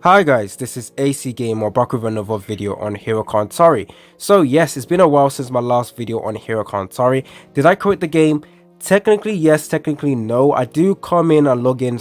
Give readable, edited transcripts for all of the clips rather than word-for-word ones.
Hi guys, this is AC Gamer back with another video on Hero Cantare. So yes, it's been a while since my last video on Hero Cantare. Did I quit the game? Technically yes, technically no. I do come in and log in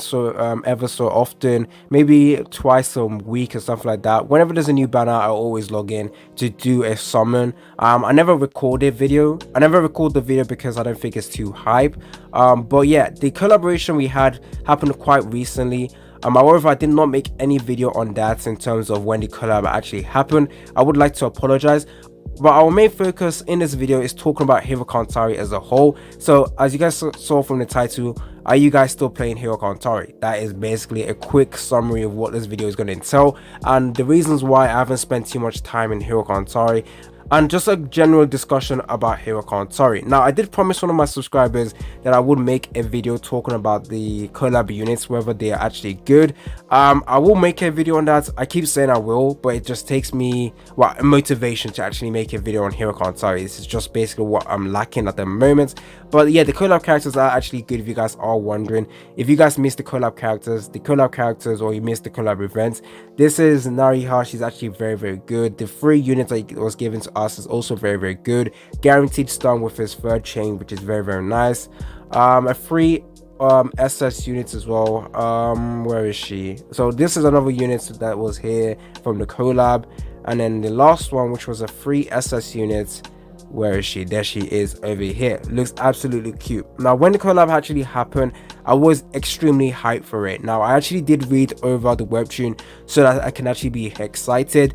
ever so often, maybe twice a week or something like that. Whenever there's a new banner, I always log in to do a summon. I never record a video. I never record the video because I don't think it's too hype. But yeah, the collaboration we had happened quite recently. However, I did not make any video on that in terms of when the collab actually happened. I would like to apologize, but our main focus in this video is talking about Hero Cantare as a whole. So as you guys saw from the title, are you guys still playing Hero Cantare? That is basically a quick summary of what this video is going to entail and the reasons why I haven't spent too much time in Hero Cantare, and just a general discussion about Hero Cantare. Now, I did promise one of my subscribers that I would make a video talking about the collab units, whether they are actually good. I will make a video on that. I keep saying I will, but it just takes me motivation to actually make a video on Hero Cantare. This is just basically what I'm lacking at the moment. But yeah, the collab characters are actually good if you guys are wondering. If you guys missed the collab characters, or you missed the collab events, this is Nariha. She's actually very good. The free units that was given to us is also very good. Guaranteed stun with his third chain, which is very nice. A free SS units as well. Where is she? So this is another unit that was here from the collab, and then the last one, which was a free SS unit. Where is she? There she is over here. Looks absolutely cute. Now, when the collab actually happened, I was extremely hyped for it. Now, I actually did read over the webtoon so that I can actually be excited.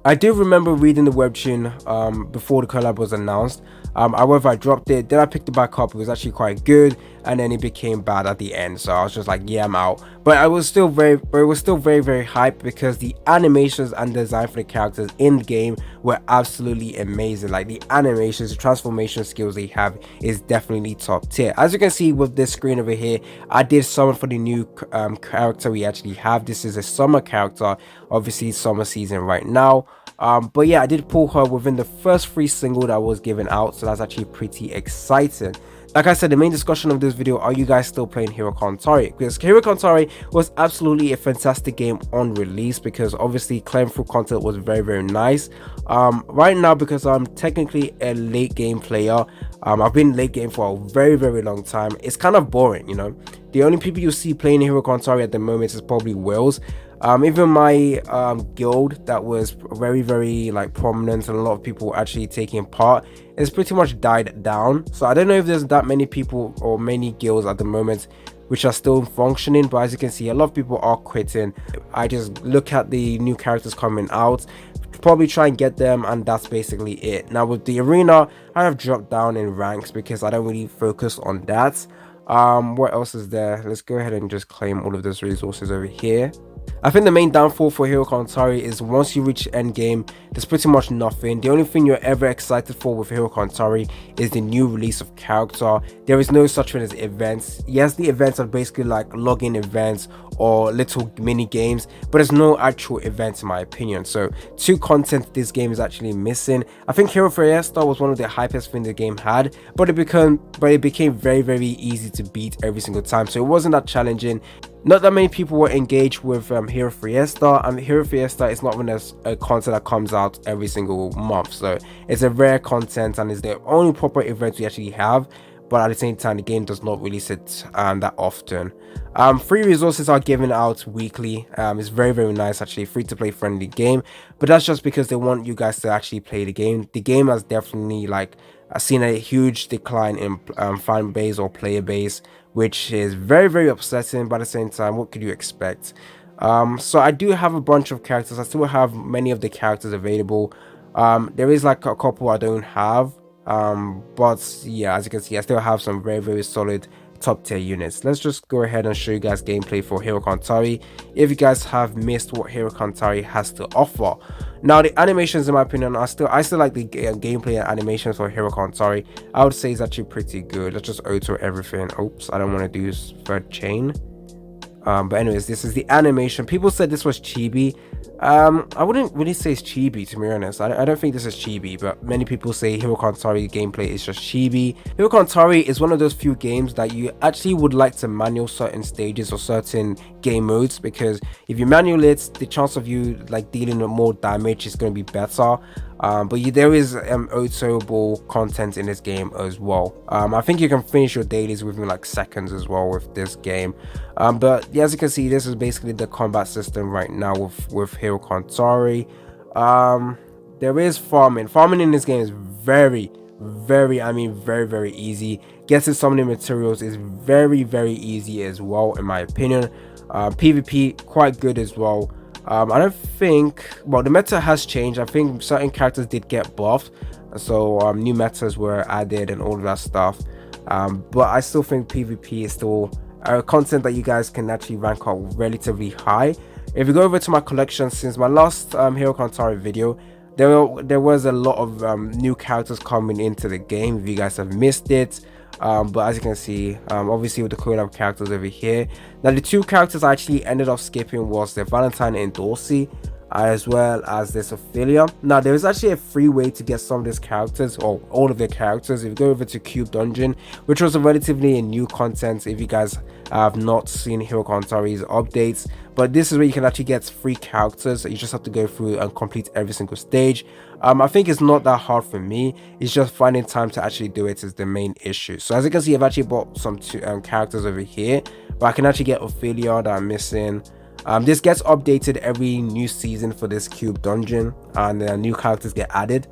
I do remember reading the webtoon before the collab was announced. However, I dropped it. Then I picked it back up. It was actually quite good, and then it became bad at the end. So I was just like, yeah, I'm out. But it was still very hyped because the animations and design for the characters in the game were absolutely amazing. Like the animations, the transformation skills they have is definitely top tier. As you can see with this screen over here, I did summon for the new character we actually have. This is a summer character, obviously summer season right now. But yeah, I did pull her within the first free single that was given out, so that's actually pretty exciting. Like I said, the main discussion of this video, are you guys still playing Hero Cantare? Because Hero Cantare was absolutely a fantastic game on release, because obviously climb through content was very nice. Right now, because I'm technically a late game player, I've been late game for a very long time, it's kind of boring, you know. The only people you see playing Hero Cantare at the moment is probably Wales. Even my guild that was very like prominent and a lot of people actually taking part, it's pretty much died down. So I don't know if there's that many people or many guilds at the moment which are still functioning, but as you can see, a lot of people are quitting. I just look at the new characters coming out, probably try and get them, and that's basically it. Now with the arena, I have dropped down in ranks because I don't really focus on that. What else is there? Let's go ahead and just claim all of those resources over here. I think the main downfall for Hero Cantare is once you reach end game, there's pretty much nothing. The only thing you're ever excited for with Hero Cantare is the new release of character. There is no such thing as events. Yes, the events are basically like login events or little mini games, but there's no actual events in my opinion. So two content this game is actually missing. I think Hero Fiesta was one of the hypest things the game had, but it became very easy to beat every single time. So it wasn't that challenging. Not that many people were engaged with Hero Fiesta, and Hero Fiesta is not even a content that comes out every single month, so it's a rare content and it's the only proper event we actually have. But at the same time, the game does not release it that often. Free resources are given out weekly. It's very nice, actually, free to play friendly game, but that's just because they want you guys to actually play the game. The game has definitely like seen a huge decline in fan base or player base, which is very upsetting, but at the same time, what could you expect? So I do have a bunch of characters. I still have many of the characters available. There is like a couple I don't have, but yeah, as you can see, I still have some very solid top tier units. Let's just go ahead and show you guys gameplay for Hero Cantare if you guys have missed what Hero Cantare has to offer. Now the animations, in my opinion, I still like the gameplay and animations for Hero Cantare. I would say it's actually pretty good. Let's just auto everything. Oops, I don't want to do third chain. But anyways, this is the animation. People said this was chibi. I wouldn't really say it's chibi, to be honest. I don't think this is chibi, but many people say Hero Cantare gameplay is just chibi. Hero Cantare is one of those few games that you actually would like to manual certain stages or certain game modes, because if you manual it, the chance of you like dealing with more damage is going to be better. There is auto content in this game as well. I think you can finish your dailies within like seconds as well with this game. But yeah, as you can see, this is basically the combat system right now with Hero Cantare. There is farming. Farming in this game is very easy. Getting summoning materials is very easy as well, in my opinion. PvP quite good as well. I don't think, well, the meta has changed. I think certain characters did get buffed, so new metas were added and all of that stuff. But I still think PvP is still content that you guys can actually rank up relatively high. If you go over to my collection, since my last Hero Cantare video, there was a lot of new characters coming into the game. If you guys have missed it, but as you can see, obviously with the collab characters over here, now the two characters I actually ended up skipping was the Valentine and Dorsey, as well as this Ophelia. Now there is actually a free way to get some of these characters, or all of the characters, if you go over to Cube Dungeon, which was a relatively new content if you guys have not seen Hero Cantare's updates. But this is where you can actually get free characters. You just have to go through and complete every single stage. I think it's not that hard for me. It's just finding time to actually do it is the main issue. So as you can see, I've actually bought some characters over here, but I can actually get Ophelia that I'm missing. This gets updated every new season for this Cube Dungeon, and new characters get added.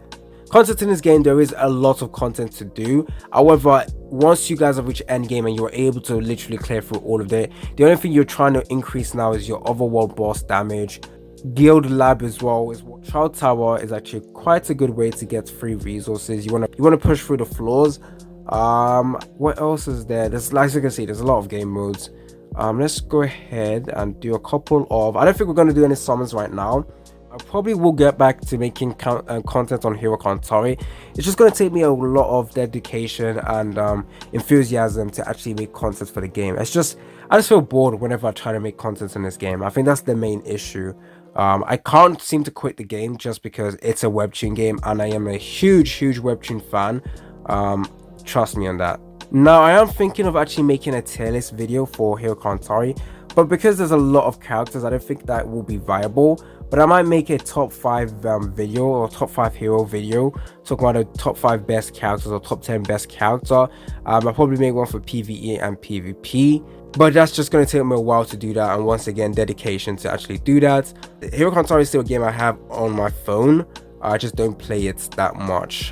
Content in this game, there is a lot of content to do. However, once you guys have reached end game and you're able to literally clear through all of it, the only thing you're trying to increase now is your overworld boss damage. Guild Lab as well is what Child Tower is actually quite a good way to get free resources. You want to push through the floors. What else is there? There's, like you can see, there's a lot of game modes. Let's go ahead and do a couple of, I don't think we're going to do any summons right now. I probably will get back to making content on Hero Cantare. It's just going to take me a lot of dedication and enthusiasm to actually make content for the game. I just feel bored whenever I try to make content in this game. I think that's the main issue. I can't seem to quit the game just because it's a Webtoon game, and I am a huge Webtoon fan. Trust me on that. Now I am thinking of actually making a tier list video for Hero Cantare, but because there's a lot of characters, I don't think that will be viable. But I might make a top 5 video, or top 5 hero video, talking about the top 5 best characters or top 10 best character. I'll probably make one for PvE and PvP, but that's just going to take me a while to do that, and once again, dedication to actually do that. Hero Cantare is still a game I have on my phone. I just don't play it that much.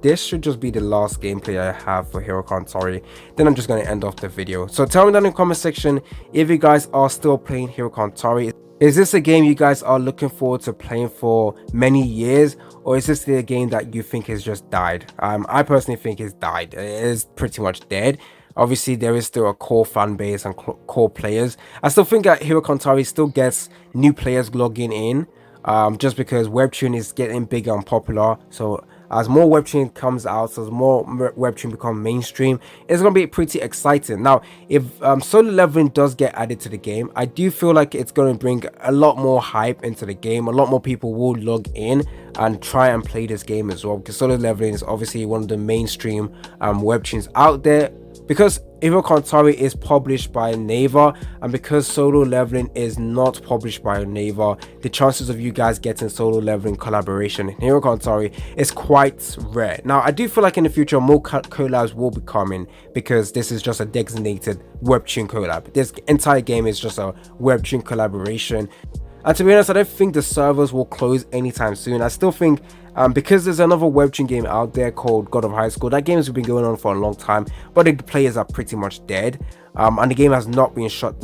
This should just be the last gameplay I have for Hero Cantare. Then I'm just going to end off the video. So tell me down in the comment section if you guys are still playing Hero Cantare. Is this a game you guys are looking forward to playing for many years, or is this the game that you think has just died? I personally think it's died. It is pretty much dead. Obviously, there is still a core fan base and core players. I still think that Hero Cantare still gets new players logging in, just because Webtoon is getting bigger and popular. So as more Webtoon comes out, as more Webtoon become mainstream, it's going to be pretty exciting. Now, if solo leveling does get added to the game, I do feel like it's going to bring a lot more hype into the game. A lot more people will log in and try and play this game as well, because solo leveling is obviously one of the mainstream Webtoons out there. Because Hero Cantare is published by Naver, and because solo leveling is not published by Naver, the chances of you guys getting solo leveling collaboration in Hero Cantare is quite rare. Now, I do feel like in the future more collabs will be coming, because this is just a designated Webtoon collab. This entire game is just a Webtoon collaboration. And to be honest, I don't think the servers will close anytime soon. I still think because there's another Webtoon game out there called God of High School. That game has been going on for a long time, but the players are pretty much dead, and the game has not been shut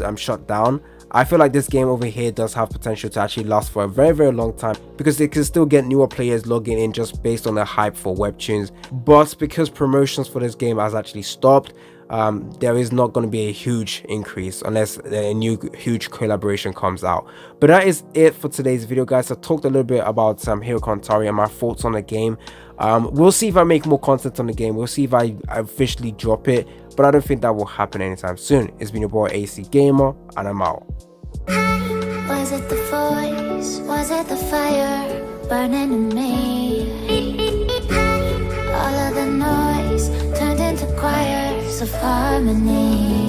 down. I feel like this game over here does have potential to actually last for a very long time, because they can still get newer players logging in just based on the hype for Webtoons. But because promotions for this game has actually stopped, there is not going to be a huge increase unless a new huge collaboration comes out. But that is it for today's video, guys. I talked a little bit about Hero Cantare and my thoughts on the game. We'll see if I make more content on the game. We'll see if I officially drop it, but I don't think that will happen anytime soon. It's been your boy AC Gamer, and I'm out. Was it the voice? Was it the fire burning in me? All of the noise turned into choirs of harmony.